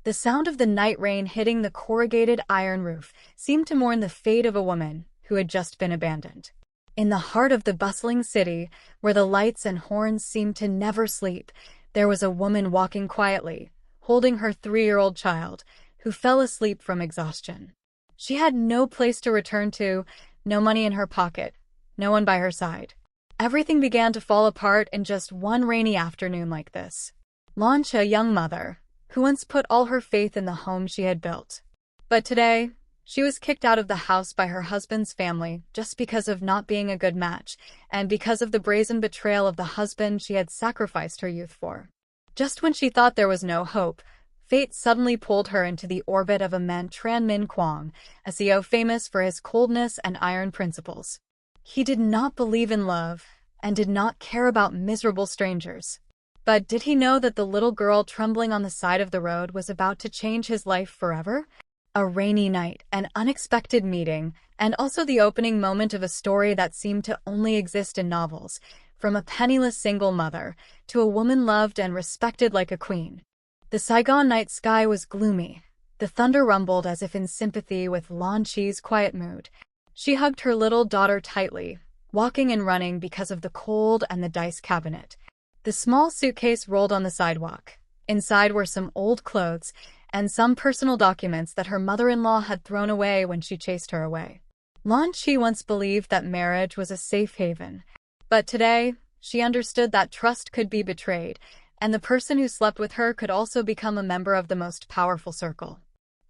The sound of the night rain hitting the corrugated iron roof seemed to mourn the fate of a woman who had just been abandoned. In the heart of the bustling city, where the lights and horns seemed to never sleep, there was a woman walking quietly, holding her 3-year-old child, who fell asleep from exhaustion. She had no place to return to, no money in her pocket, no one by her side. Everything began to fall apart in just one rainy afternoon like this. Launch, a young mother, who once put all her faith in the home she had built. But today, she was kicked out of the house by her husband's family just because of not being a good match, and because of the brazen betrayal of the husband she had sacrificed her youth for. Just when she thought there was no hope, fate suddenly pulled her into the orbit of a man, Tran Min Kwang, a CEO famous for his coldness and iron principles. He did not believe in love, and did not care about miserable strangers. But did he know that the little girl trembling on the side of the road was about to change his life forever? A rainy night, an unexpected meeting, and also the opening moment of a story that seemed to only exist in novels, from a penniless single mother to a woman loved and respected like a queen. The Saigon night sky was gloomy. The thunder rumbled as if in sympathy with Lan Chi's quiet mood. She hugged her little daughter tightly, walking and running because of the cold and the dice cabinet. The small suitcase rolled on the sidewalk. Inside were some old clothes and some personal documents that her mother-in-law had thrown away when she chased her away. Lan Chi once believed that marriage was a safe haven, but today she understood that trust could be betrayed, and the person who slept with her could also become a member of the most powerful circle.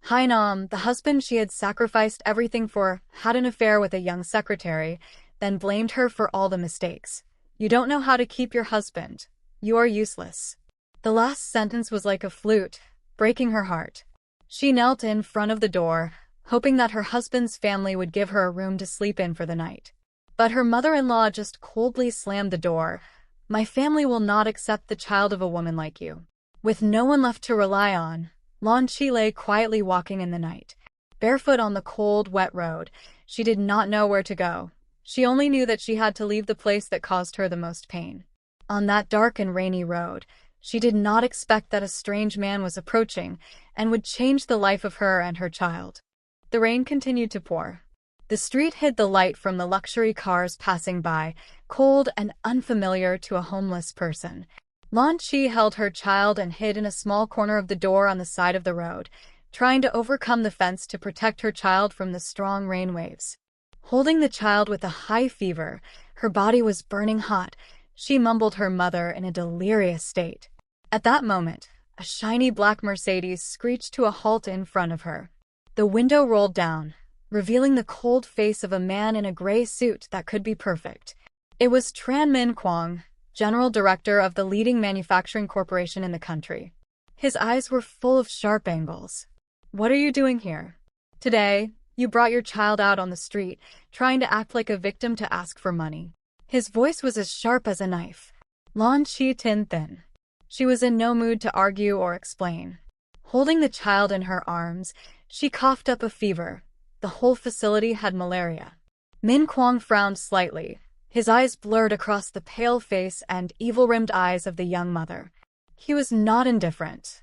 Hainam, the husband she had sacrificed everything for, had an affair with a young secretary, then blamed her for all the mistakes. "You don't know how to keep your husband. You are useless." The last sentence was like a flute, breaking her heart. She knelt in front of the door, hoping that her husband's family would give her a room to sleep in for the night. But her mother-in-law just coldly slammed the door. "My family will not accept the child of a woman like you." With no one left to rely on, Lan Chi lay quietly walking in the night. Barefoot on the cold, wet road, she did not know where to go. She only knew that she had to leave the place that caused her the most pain. On that dark and rainy road, she did not expect that a strange man was approaching and would change the life of her and her child. The rain continued to pour. The street hid the light from the luxury cars passing by, cold and unfamiliar to a homeless person. Lan Chi held her child and hid in a small corner of the door on the side of the road, trying to overcome the fence to protect her child from the strong rain waves. Holding the child with a high fever, her body was burning hot. She mumbled her mother in a delirious state. At that moment, a shiny black Mercedes screeched to a halt in front of her. The window rolled down, revealing the cold face of a man in a gray suit that could be perfect. It was Tran Min Kwang, general director of the leading manufacturing corporation in the country. His eyes were full of sharp angles. "What are you doing here? Today, you brought your child out on the street, trying to act like a victim to ask for money." His voice was as sharp as a knife. Lan Chi tin thin. She was in no mood to argue or explain. Holding the child in her arms, she coughed up a fever. The whole facility had malaria. Min Kwang frowned slightly. His eyes blurred across the pale face and evil-rimmed eyes of the young mother. He was not indifferent.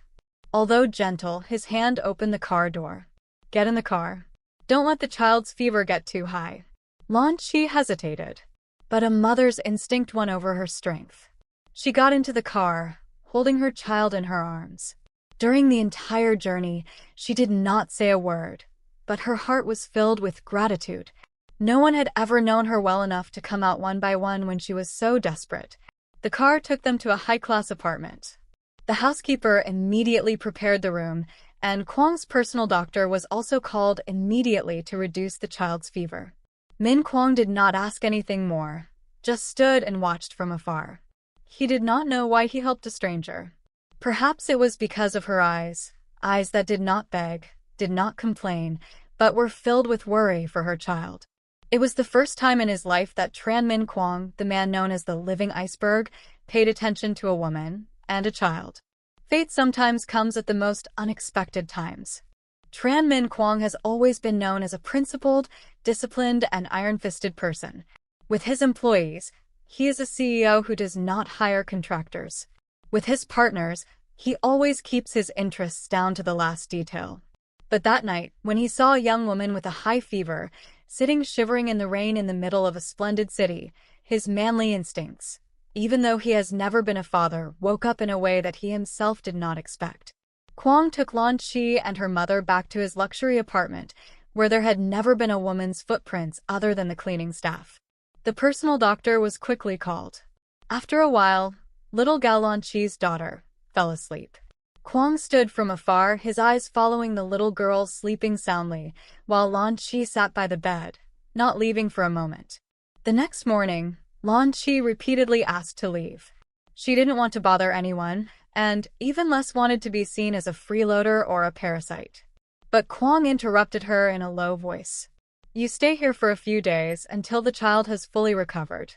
Although gentle, his hand opened the car door. "Get in the car. Don't let the child's fever get too high." Lan Chi hesitated, but a mother's instinct won over her strength. She got into the car, holding her child in her arms. During the entire journey, she did not say a word, but her heart was filled with gratitude. No one had ever known her well enough to come out one by one when she was so desperate. The car took them to a high-class apartment. The housekeeper immediately prepared the room, and Kwang's personal doctor was also called immediately to reduce the child's fever. Min Kwang did not ask anything more, just stood and watched from afar. He did not know why he helped a stranger. Perhaps it was because of her eyes that did not beg, did not complain, but were filled with worry for her child. It was the first time in his life that Tran Min Kwang, the man known as the living iceberg, paid attention to a woman and a child. Fate sometimes comes at the most unexpected times. Tran Min Kwang has always been known as a principled, disciplined, and iron-fisted person. With his employees, he is a CEO who does not hire contractors. With his partners, He always keeps his interests down to the last detail. But that night, when he saw a young woman with a high fever, sitting shivering in the rain in the middle of a splendid city, his manly instincts, even though he has never been a father, woke up in a way that he himself did not expect. Kwang took Lan Chi and her mother back to his luxury apartment, where there had never been a woman's footprints other than the cleaning staff. The personal doctor was quickly called. After a while, little Gao Lan Chi's daughter fell asleep. Kwang stood from afar, his eyes following the little girl sleeping soundly, while Lan Chi sat by the bed, not leaving for a moment. The next morning, Lan Chi repeatedly asked to leave. She didn't want to bother anyone, and even less wanted to be seen as a freeloader or a parasite. But Kwang interrupted her in a low voice. "You stay here for a few days until the child has fully recovered.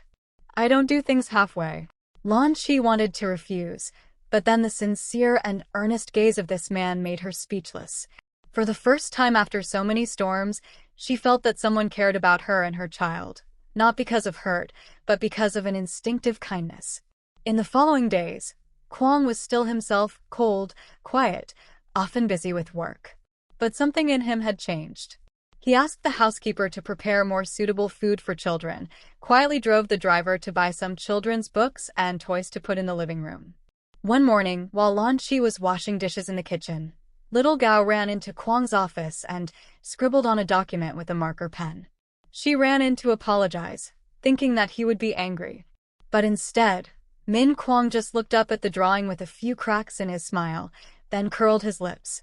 I don't do things halfway." Lan Chi wanted to refuse, but then the sincere and earnest gaze of this man made her speechless. For the first time after so many storms, she felt that someone cared about her and her child, not because of hurt, but because of an instinctive kindness. In the following days, Kwang was still himself, cold, quiet, often busy with work. But something in him had changed. He asked the housekeeper to prepare more suitable food for children, quietly drove the driver to buy some children's books and toys to put in the living room. One morning, while Lan Chi was washing dishes in the kitchen, little Gao ran into Kwang's office and scribbled on a document with a marker pen. She ran in to apologize, thinking that he would be angry. But instead, Min Kwang just looked up at the drawing with a few cracks in his smile, then curled his lips.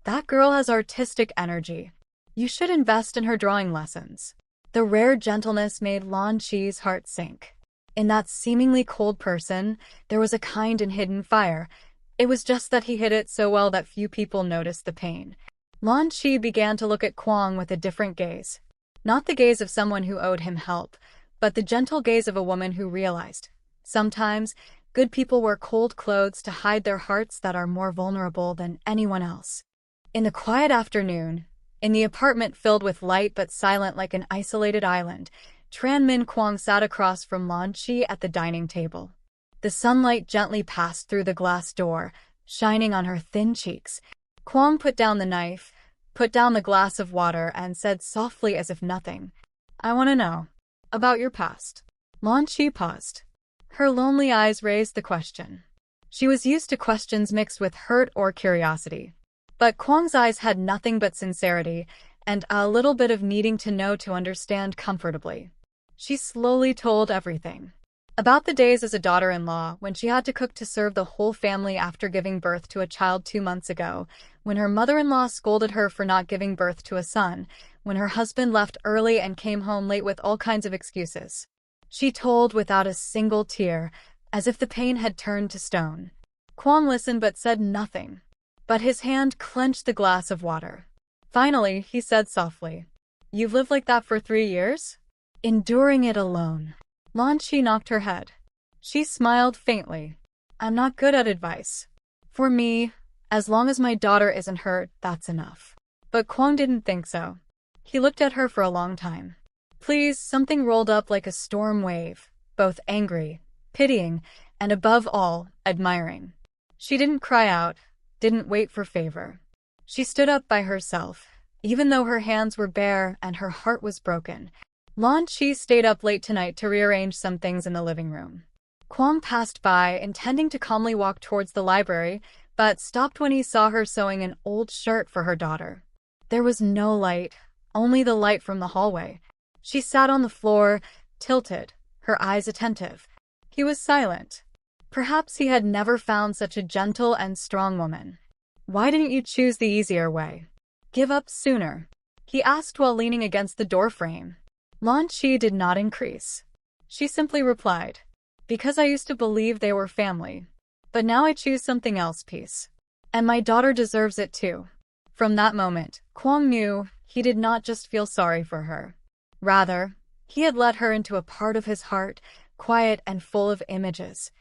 "That girl has artistic energy. You should invest in her drawing lessons." The rare gentleness made Lan Chi's heart sink. In that seemingly cold person, there was a kind and hidden fire. It was just that he hid it so well that few people noticed the pain. Lan Chi began to look at Kwang with a different gaze. Not the gaze of someone who owed him help, but the gentle gaze of a woman who realized, sometimes, good people wear cold clothes to hide their hearts that are more vulnerable than anyone else. In the quiet afternoon, in the apartment filled with light but silent like an isolated island, Tran Min Kwang sat across from Lan Chi at the dining table. The sunlight gently passed through the glass door, shining on her thin cheeks. Kwang put down the knife, put down the glass of water, and said softly as if nothing, "I want to know about your past." Lan Chi paused. Her lonely eyes raised the question. She was used to questions mixed with hurt or curiosity. But Kwang's eyes had nothing but sincerity, and a little bit of needing to know to understand comfortably. She slowly told everything. About the days as a daughter-in-law, when she had to cook to serve the whole family after giving birth to a child 2 months ago, when her mother-in-law scolded her for not giving birth to a son, when her husband left early and came home late with all kinds of excuses. She told without a single tear, as if the pain had turned to stone. Kwang listened but said nothing. But his hand clenched the glass of water. Finally, he said softly, "You've lived like that for 3 years? Enduring it alone." Lan Chi knocked her head. She smiled faintly. "I'm not good at advice. For me, as long as my daughter isn't hurt, that's enough." But Kwang didn't think so. He looked at her for a long time. Please, something rolled up like a storm wave, both angry, pitying, and above all, admiring. She didn't cry out, didn't wait for favor. She stood up by herself, even though her hands were bare and her heart was broken. Lan Chi stayed up late tonight to rearrange some things in the living room. Kwang passed by, intending to calmly walk towards the library, but stopped when he saw her sewing an old shirt for her daughter. There was no light, only the light from the hallway. She sat on the floor, tilted, her eyes attentive. He was silent. Perhaps he had never found such a gentle and strong woman. "Why didn't you choose the easier way? Give up sooner?" he asked while leaning against the doorframe. Lan Chi did not increase. She simply replied, "Because I used to believe they were family. But now I choose something else, peace. And my daughter deserves it too." From that moment, Kwang knew he did not just feel sorry for her. Rather, he had let her into a part of his heart, quiet and full of images.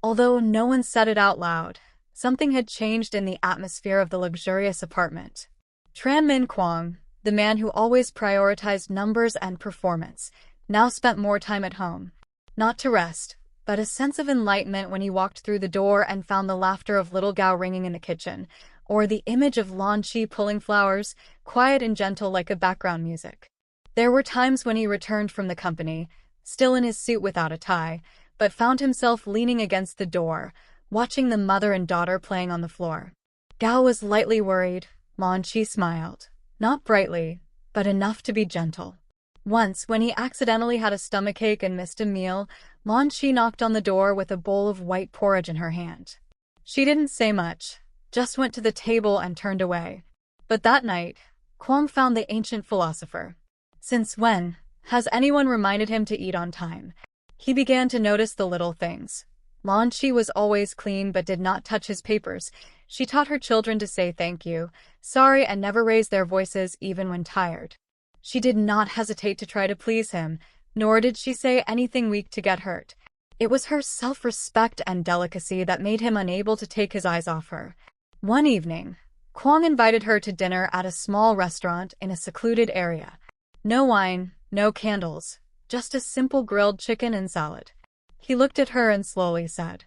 Although no one said it out loud, something had changed in the atmosphere of the luxurious apartment. Tran Min Kwang, the man who always prioritized numbers and performance, now spent more time at home. Not to rest, but a sense of enlightenment when he walked through the door and found the laughter of little Gao ringing in the kitchen, or the image of Lan Chi pulling flowers, quiet and gentle like a background music. There were times when he returned from the company, still in his suit without a tie, but found himself leaning against the door, watching the mother and daughter playing on the floor. Gao was lightly worried. Lan Chi smiled. Not brightly, but enough to be gentle. Once, when he accidentally had a stomachache and missed a meal, Lan Chi knocked on the door with a bowl of white porridge in her hand. She didn't say much, just went to the table and turned away. But that night, Kwong found the ancient philosopher. Since when has anyone reminded him to eat on time? He began to notice the little things. Lan Chi was always clean but did not touch his papers. She taught her children to say thank you, sorry, and never raise their voices even when tired. She did not hesitate to try to please him, nor did she say anything weak to get hurt. It was her self-respect and delicacy that made him unable to take his eyes off her. One evening, Kwong invited her to dinner at a small restaurant in a secluded area. No wine, no candles, just a simple grilled chicken and salad. He looked at her and slowly said,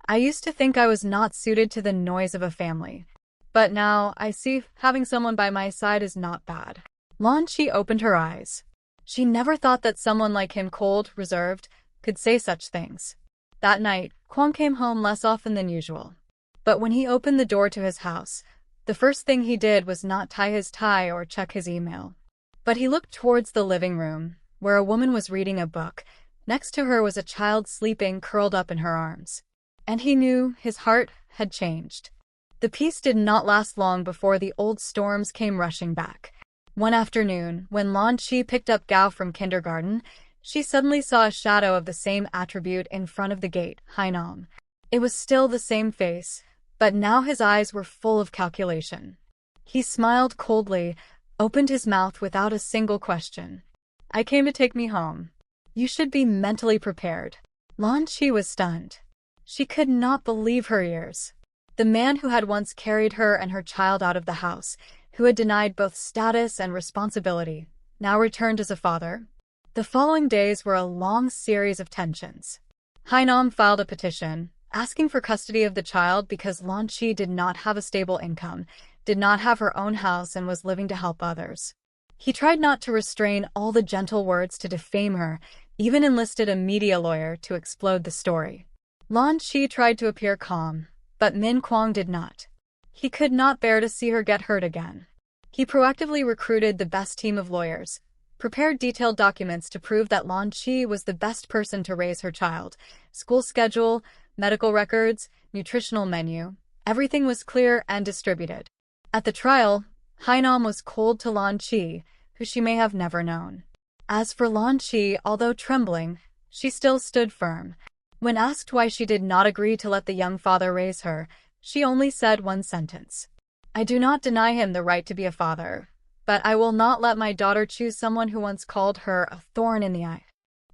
"I used to think I was not suited to the noise of a family. But now I see having someone by my side is not bad." Lan Chi opened her eyes. She never thought that someone like him, cold, reserved, could say such things. That night, Kwong came home less often than usual. But when he opened the door to his house, the first thing he did was not tie his tie or check his email. But he looked towards the living room, where a woman was reading a book. Next to her was a child sleeping, curled up in her arms. And he knew his heart had changed. The peace did not last long before the old storms came rushing back. One afternoon, when Lan Chi picked up Gao from kindergarten, she suddenly saw a shadow of the same attribute in front of the gate, Hainam. It was still the same face, but now his eyes were full of calculation. He smiled coldly, opened his mouth without a single question. "I came to take me home. You should be mentally prepared." Lan Chi was stunned. She could not believe her ears. The man who had once carried her and her child out of the house, who had denied both status and responsibility, now returned as a father. The following days were a long series of tensions. Hainam filed a petition, asking for custody of the child because Lan Chi did not have a stable income, did not have her own house, and was living to help others. He tried not to restrain all the gentle words to defame her, even enlisted a media lawyer to explode the story. Lan Chi tried to appear calm, but Min Kwong did not. He could not bear to see her get hurt again. He proactively recruited the best team of lawyers, prepared detailed documents to prove that Lan Chi was the best person to raise her child. School schedule, medical records, nutritional menu, everything was clear and distributed. At the trial, Hainam was cold to Lan Chi, who she may have never known. As for Lan Chi, although trembling, she still stood firm. When asked why she did not agree to let the young father raise her, she only said one sentence: "I do not deny him the right to be a father, but I will not let my daughter choose someone who once called her a thorn in the eye."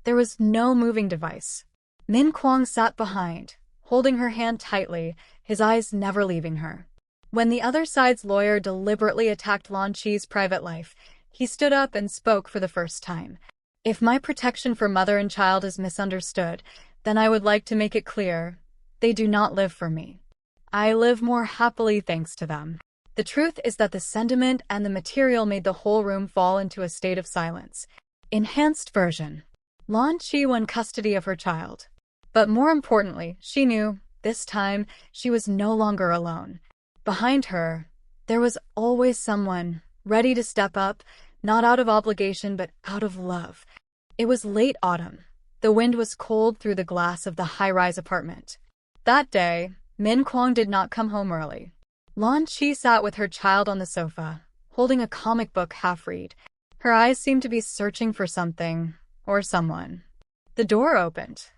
There was no moving device. Min Kwong sat behind, holding her hand tightly, his eyes never leaving her. When the other side's lawyer deliberately attacked Lan Chi's private life, he stood up and spoke for the first time. "If my protection for mother and child is misunderstood, then I would like to make it clear, they do not live for me. I live more happily thanks to them." The truth is that the sentiment and the material made the whole room fall into a state of silence. Enhanced version. Lan Chi won custody of her child. But more importantly, she knew, this time, she was no longer alone. Behind her, there was always someone, ready to step up, not out of obligation but out of love. It was late autumn. The wind was cold through the glass of the high-rise apartment. That day, Min Kwong did not come home early. Lan Chi sat with her child on the sofa, holding a comic book half-read. Her eyes seemed to be searching for something, or someone. The door opened.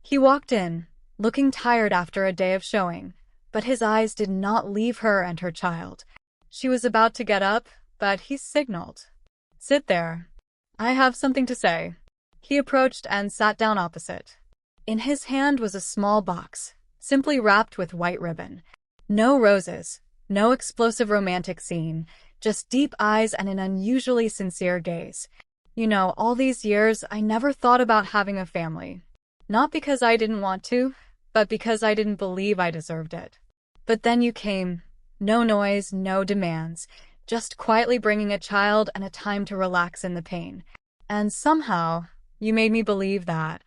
He walked in, looking tired after a day of showing, but his eyes did not leave her and her child. She was about to get up, but he signaled, "Sit there. I have something to say." He approached and sat down opposite. In his hand was a small box, simply wrapped with white ribbon. No roses, no explosive romantic scene, just deep eyes and an unusually sincere gaze. "You know, all these years I never thought about having a family. Not because I didn't want to, but because I didn't believe I deserved it. But then you came. No noise, no demands, just quietly bringing a child and a time to relax in the pain. And somehow, you made me believe that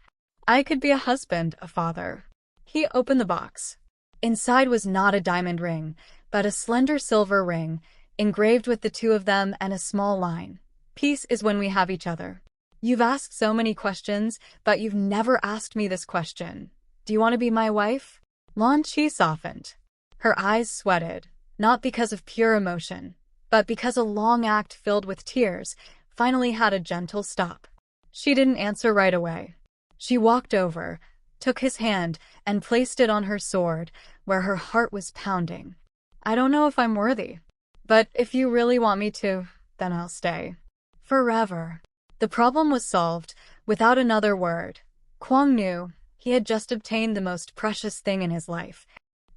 I could be a husband, a father. He opened the box. Inside was not a diamond ring, but a slender silver ring, engraved with the two of them and a small line. Peace is when we have each other. You've asked so many questions, but you've never asked me this question. Do you want to be my wife? Lan Chi softened. Her eyes sweated, not because of pure emotion, but because a long act filled with tears finally had a gentle stop. She didn't answer right away. She walked over, took his hand, and placed it on her sword, where her heart was pounding. I don't know if I'm worthy, but if you really want me to, then I'll stay. Forever. The problem was solved, without another word. Kwang knew he had just obtained the most precious thing in his life.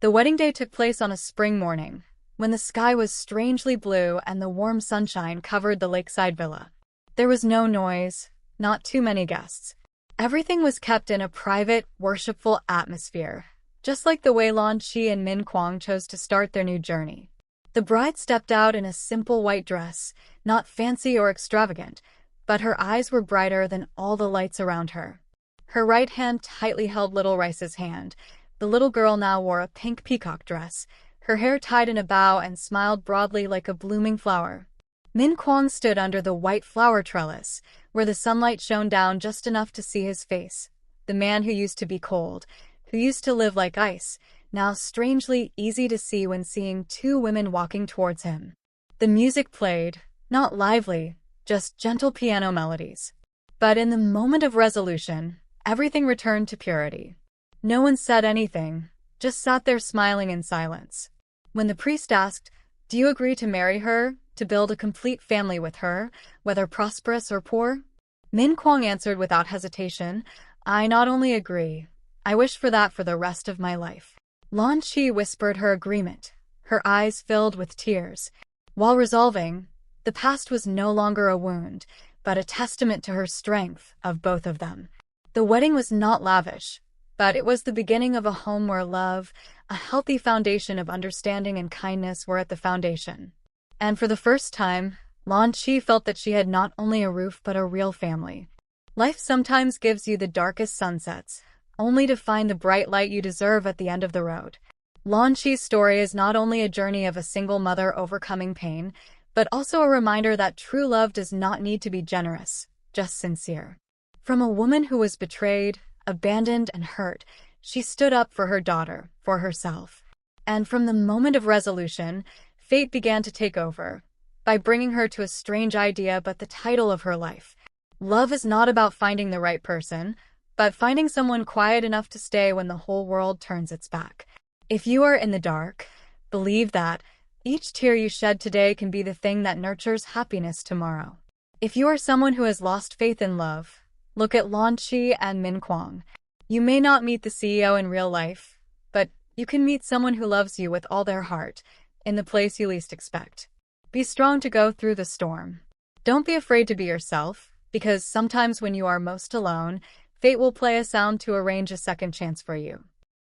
The wedding day took place on a spring morning, when the sky was strangely blue and the warm sunshine covered the lakeside villa. There was no noise, not too many guests. Everything was kept in a private, worshipful atmosphere, just like the way Lan Chi and Min Kwang chose to start their new journey. The bride stepped out in a simple white dress, not fancy or extravagant, but her eyes were brighter than all the lights around her. Her right hand tightly held little Rice's hand. The little girl now wore a pink peacock dress, her hair tied in a bow, and smiled broadly like a blooming flower. Min Kwang stood under the white flower trellis, where the sunlight shone down just enough to see his face. The man who used to be cold, who used to live like ice, now strangely easy to see when seeing two women walking towards him. The music played, not lively, just gentle piano melodies. But in the moment of resolution, everything returned to purity. No one said anything, just sat there smiling in silence. When the priest asked, "Do you agree to marry her, to build a complete family with her, whether prosperous or poor?" Min Kwang answered without hesitation, "I not only agree, I wish for that for the rest of my life." Lan Chi whispered her agreement, her eyes filled with tears. While resolving, the past was no longer a wound, but a testament to her strength, of both of them. The wedding was not lavish, but it was the beginning of a home where love, a healthy foundation of understanding and kindness were at the foundation. And for the first time, Lan Chi felt that she had not only a roof but a real family. Life sometimes gives you the darkest sunsets, only to find the bright light you deserve at the end of the road. Lan Chi's story is not only a journey of a single mother overcoming pain, but also a reminder that true love does not need to be generous, just sincere. From a woman who was betrayed, abandoned, and hurt, she stood up for her daughter, for herself. And from the moment of resolution, fate began to take over, by bringing her to a strange idea but the title of her life. Love is not about finding the right person, but finding someone quiet enough to stay when the whole world turns its back. If you are in the dark, believe that each tear you shed today can be the thing that nurtures happiness tomorrow. If you are someone who has lost faith in love, look at Lan Chi and Min Kwang. You may not meet the CEO in real life, but you can meet someone who loves you with all their heart, in the place you least expect. Be strong to go through the storm. Don't be afraid to be yourself, because sometimes when you are most alone, fate will play a sound to arrange a second chance for you.